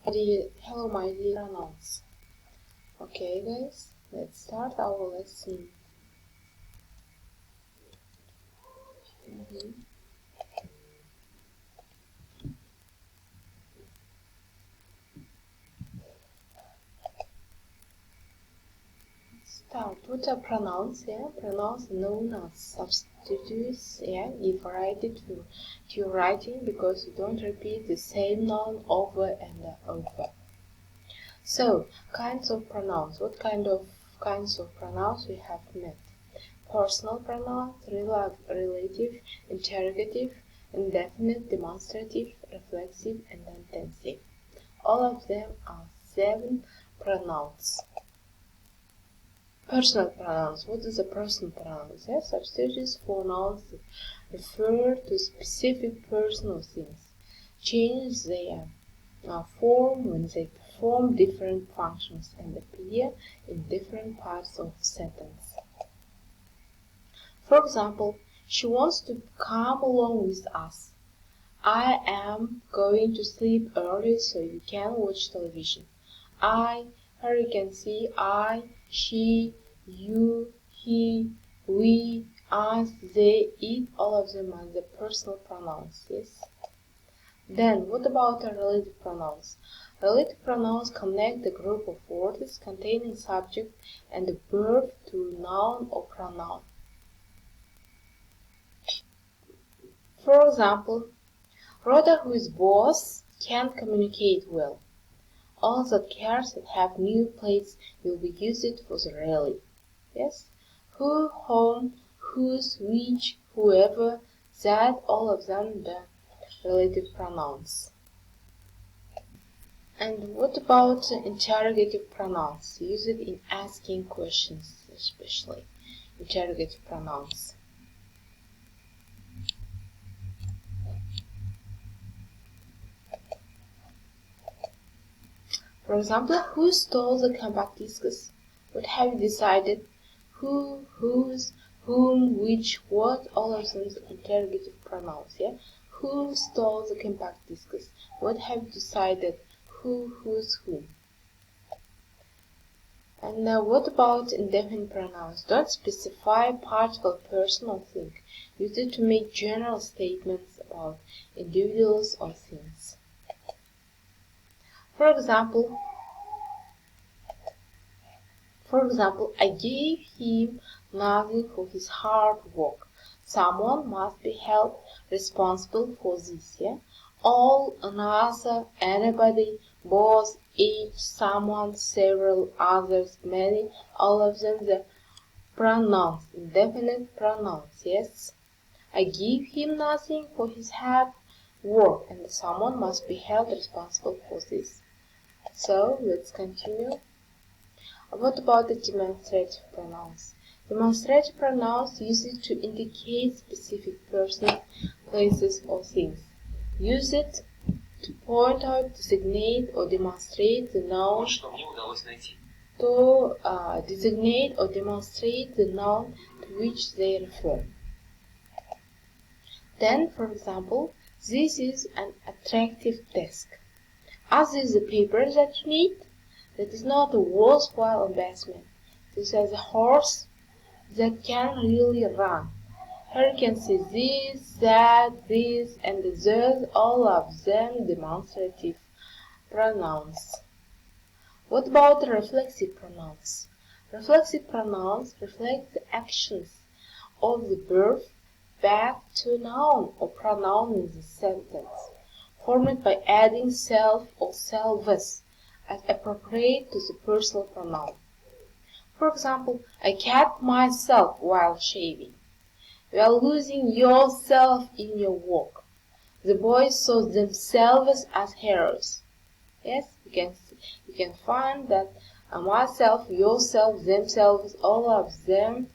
Hello my dear pronouns. Okay guys, let's start our lesson. Start with the pronouns. Pronouns known as substitutes. If write it to your writing because you don't repeat the same noun over and over. So, kinds of pronouns. What kinds of pronouns we have met? Personal pronouns, relative, interrogative, indefinite, demonstrative, reflexive, and intensive. All of them are 7 pronouns. Personal pronouns. What is a personal pronouns? Substitutes for nouns that refer to specific personal things. Change their form when they perform different functions and appear in different parts of the sentence. For example, she wants to come along with us. I am going to sleep early so you can watch television. Her you can see I, she, you, he, we, us, they, it, all of them are the personal pronouns, yes? Then, what about the relative pronouns? Relative pronouns connect a group of words containing subject and a verb to noun or pronoun. For example, Rhoda, who is boss, can't communicate well. All the cars that have new plates will be used for the rally. Yes? Who, whom, whose, which, whoever, that, all of them the relative pronouns. And what about interrogative pronouns? Use it in asking questions, especially interrogative pronouns. For example, who stole the compact discs? What have you decided? Who, whose, whom, which, what, all of them interrogative pronouns, Who stole the compact discs? What have you decided? Who, whose, whom? And what about indefinite pronouns? Don't specify a particular person or thing. Use it to make general statements about individuals or things. For example, I gave him nothing for his hard work. Someone must be held responsible for this, All, another, anybody, both, each, someone, several, others, many, all of them the pronouns, indefinite pronouns, yes? I give him nothing for his hard work, and someone must be held responsible for this. So, let's continue. What about the demonstrative pronouns? Demonstrative pronouns use it to indicate specific persons, places, or things. Use it to point out, designate, or demonstrate the noun designate or demonstrate the noun to which they refer. Then, for example, this is an attractive desk. As is the paper that you need, that is not a worthwhile investment. This is a horse that can really run. Here you can see this, that, this, and those, all of them demonstrative pronouns. What about the reflexive pronouns? Reflexive pronouns reflect the actions of the verb back to a noun or pronoun in the sentence, formed by adding self or selves as appropriate to the personal pronoun. For example, I kept myself while shaving. You are losing yourself in your work. The boys saw themselves as heroes. Yes, you can find that myself, yourself, themselves, all of them,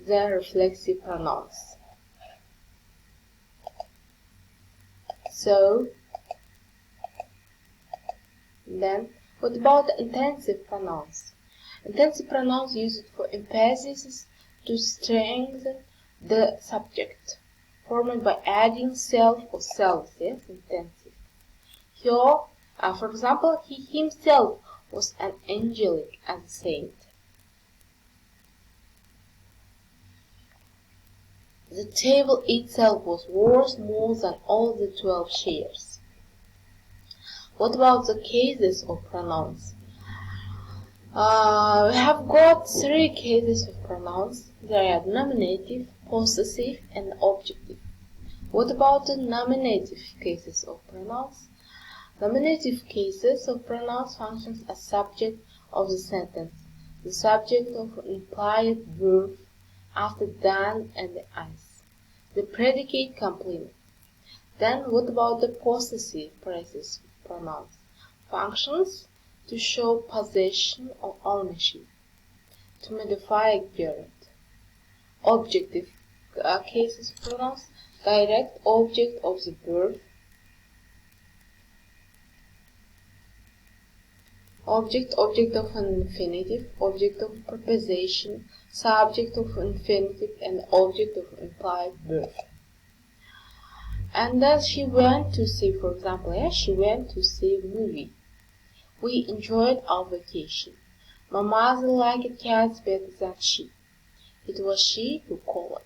the reflexive pronouns. So, then, what about the intensive pronouns? Intensive pronouns used for emphasis to strengthen the subject, formed by adding self or selves, intensive. Here, For example, he himself was an angelic and saint. The table itself was worth more than all the 12 shares. What about the cases of pronouns? We have got 3 cases of pronouns. They are nominative, possessive, and objective. What about the nominative cases of pronouns? Nominative cases of pronouns functions as subject of the sentence, the subject of an implied verb after done and the is, the predicate complement. Then what about the possessive cases of pronouns? Functions to show possession or ownership, to modify a gerund. Objective cases of pronouns, direct object of the verb, object of an infinitive, object of preposition, subject of infinitive, and object of implied verb. And then she went to see, for example, she went to see a movie. We enjoyed our vacation. My mother liked cats better than she. It was she who called.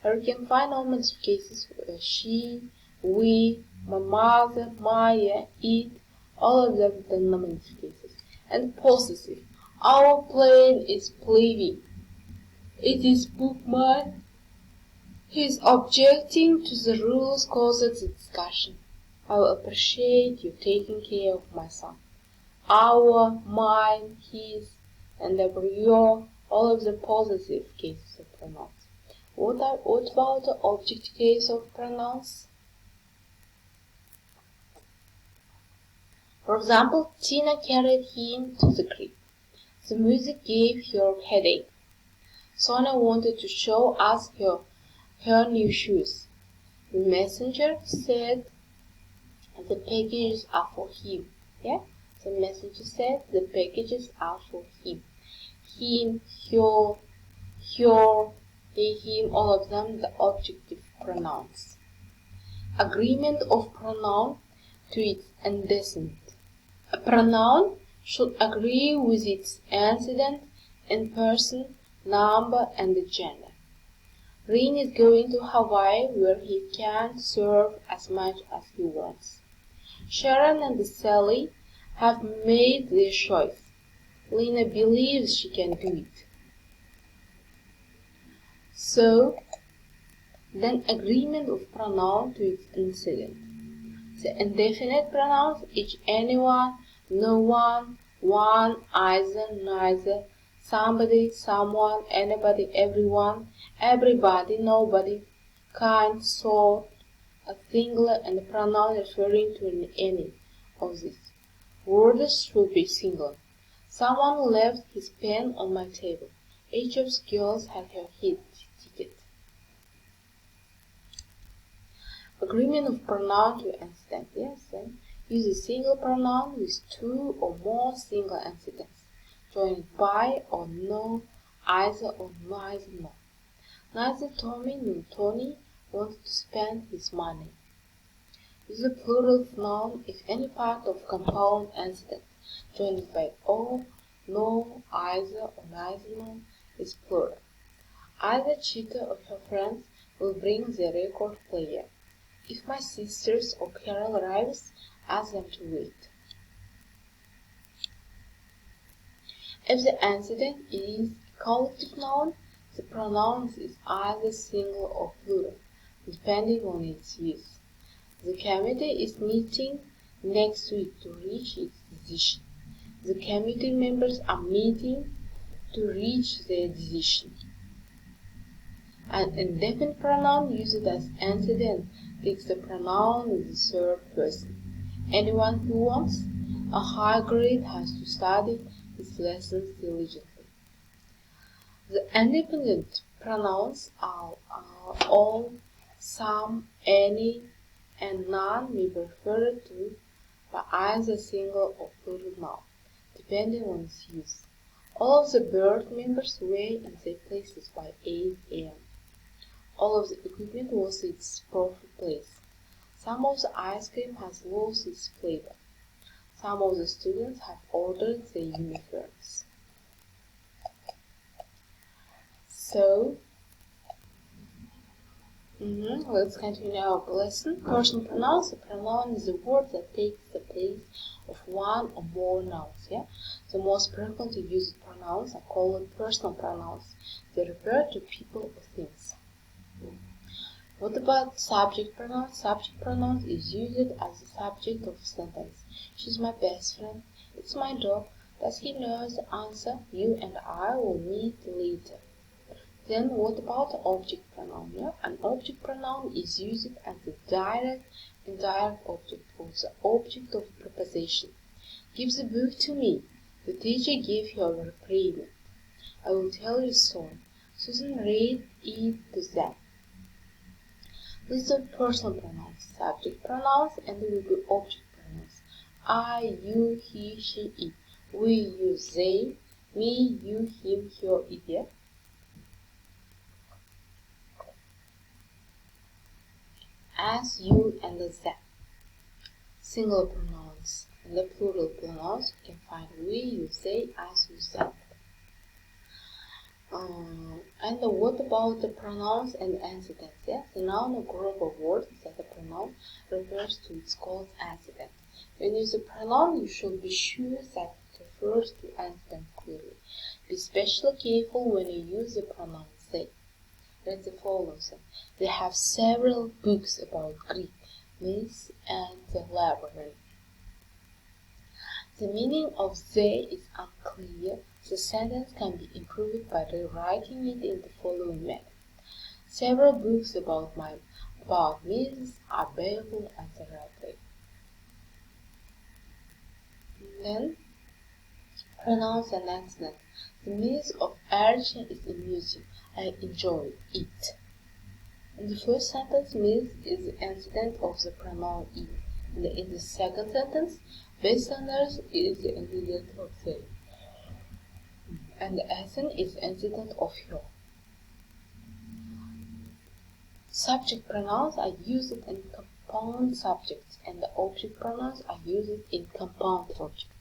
Here you can find nominative cases: she, we, my mother, Maya, it, all of them the nominative cases. And possessive: our plane is leaving. It is bookmarked. He is objecting to the rules caused the discussion. I will appreciate you taking care of my son. Our, mine, his, and your, all of the possessive cases of pronouns. What about the object case of pronouns? For example, Tina carried him to the crib. The music gave her a headache. Sonia wanted to show us her new shoes. The messenger said the packages are for him. Yeah? The messenger said the packages are for him. Him, her, he, him, all of them the objective pronouns. Agreement of pronoun to its antecedent. A pronoun should agree with its antecedent in person, number, and gender. Rin is going to Hawaii where he can serve as much as he wants. Sharon and Sally have made their choice. Lena believes she can do it. So, then agreement of pronoun to its antecedent. The indefinite pronouns each, anyone, no one, either, neither, somebody, someone, anybody, everyone, everybody, nobody, kind, sort, a singular, and a pronoun referring to any of these words should be singular. Someone left his pen on my table. Each of the girls had her ticket. Agreement of pronoun to antecedent. Yes, then use a single pronoun with 2 or more single antecedents, joined by or no, either or neither no. Neither Tommy nor Tony wanted to spend his money. Use a plural noun if any part of compound antecedent, joined by or, no, either or neither no, is plural. Either Cheetah or her friends will bring the record player. If my sisters or Carol arrives, ask them to wait. If the antecedent is a collective noun, the pronoun is either single or plural, depending on its use. The committee is meeting next week to reach its decision. The committee members are meeting to reach their decision. An indefinite pronoun used as antecedent takes the pronoun in the third person. Anyone who wants a high grade has to study his lessons diligently. The independent pronouns are all, some, any, and none may be referred to by either single or plural noun, depending on its use. All of the bird members were in their places by 8 a.m. All of the equipment was in its proper place. Some of the ice cream has lost its flavor. Some of the students have ordered the uniforms. So, let's continue our lesson. Personal pronouns. A pronoun is a word that takes the place of one or more nouns. The most frequently used pronouns are called personal pronouns. They refer to people or things. What about subject pronouns? Subject pronouns is used as the subject of a sentence. She's my best friend. It's my dog. Does he know the answer? You and I will meet later. Then what about the object pronoun? An object pronoun is used as the direct and indirect object or the object of a preposition. Give the book to me. The teacher gave her a reprimand. I will tell you soon. Susan read it to them. These are personal pronouns, subject pronouns, and they will be object pronouns. I, you, he, she, it. We, you, they. Me, you, him, her, it. As, you, and them. Singular pronouns and the plural pronouns you can find we, you, they, us, you, them. And what about the pronouns and antecedents? The noun or group of words that the pronoun refers to is called antecedent. When you use a pronoun, you should be sure that it refers to antecedent clearly. Be especially careful when you use the pronoun they. Read the following. They have several books about Greek myths and the library. The meaning of they is unclear. The sentence can be improved by rewriting it in the following manner. Several books about myths are available at the library. Then, pronouns and antecedents. The myth of urchin is amusing. I enjoy it. In the first sentence, myth is the antecedent of the pronoun it. In the second sentence, bystanders is the antecedent of they. And the accent is the antecedent of her. Subject pronouns are used in compound subjects, and the object pronouns are used in compound objects.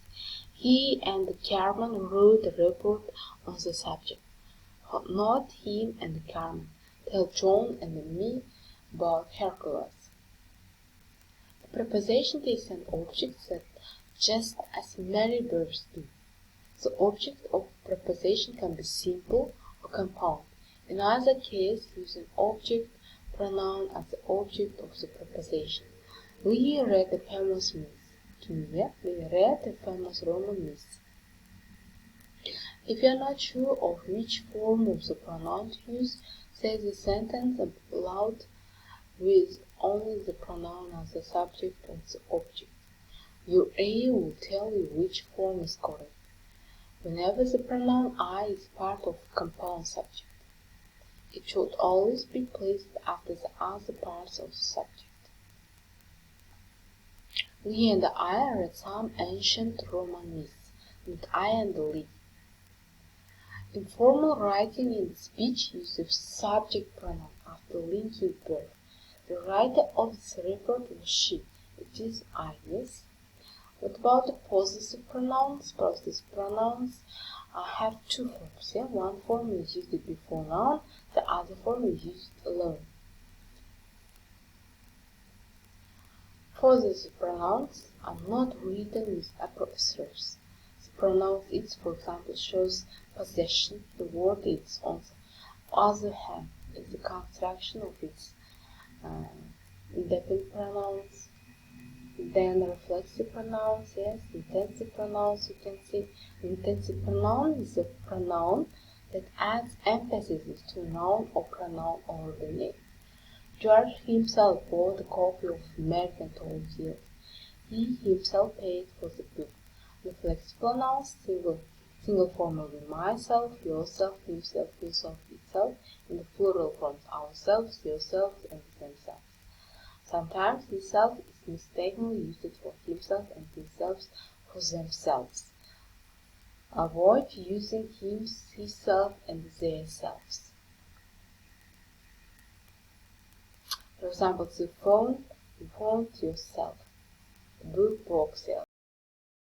He and Carmen wrote a report on the subject. Not him and Carmen. Tell John and me about Hercules. A preposition takes an object that just as many verbs do. The object of preposition can be simple or compound. In either case, use an object pronoun as the object of the preposition. We read the famous myth. We read the famous Roman myth. If you are not sure of which form of the pronoun to use, say the sentence aloud with only the pronoun as the subject and the object. Your ear will tell you which form is correct. Whenever the pronoun I is part of a compound subject, it should always be placed after the other parts of the subject. We and I read some ancient Roman myths, and I and Lee. In formal writing in speech, use the subject pronoun after linking verb. The writer of this report was she. It is I, yes. What about the possessive pronouns? Possessive pronouns have two forms. One form is used before noun, the other form is used alone. Possessive pronouns are not written with apostrophes. The pronoun its, for example, shows possession. The word its, on the other hand, is the construction of its indefinite pronouns. Then reflexive pronouns, intensive pronouns, you can see. Intensive pronoun is a pronoun that adds emphasis to a noun or pronoun or the name. George himself bought a copy of American Tall Tales. He himself paid for the book. Reflexive pronouns, single form will be myself, yourself, himself, yourself, itself, in the plural forms ourselves, yourselves, and themselves. Sometimes himself is mistakenly used for himself and themselves for themselves. Avoid using him, himself, and their selves. For example, the phone, you phoned yourself. The book, book,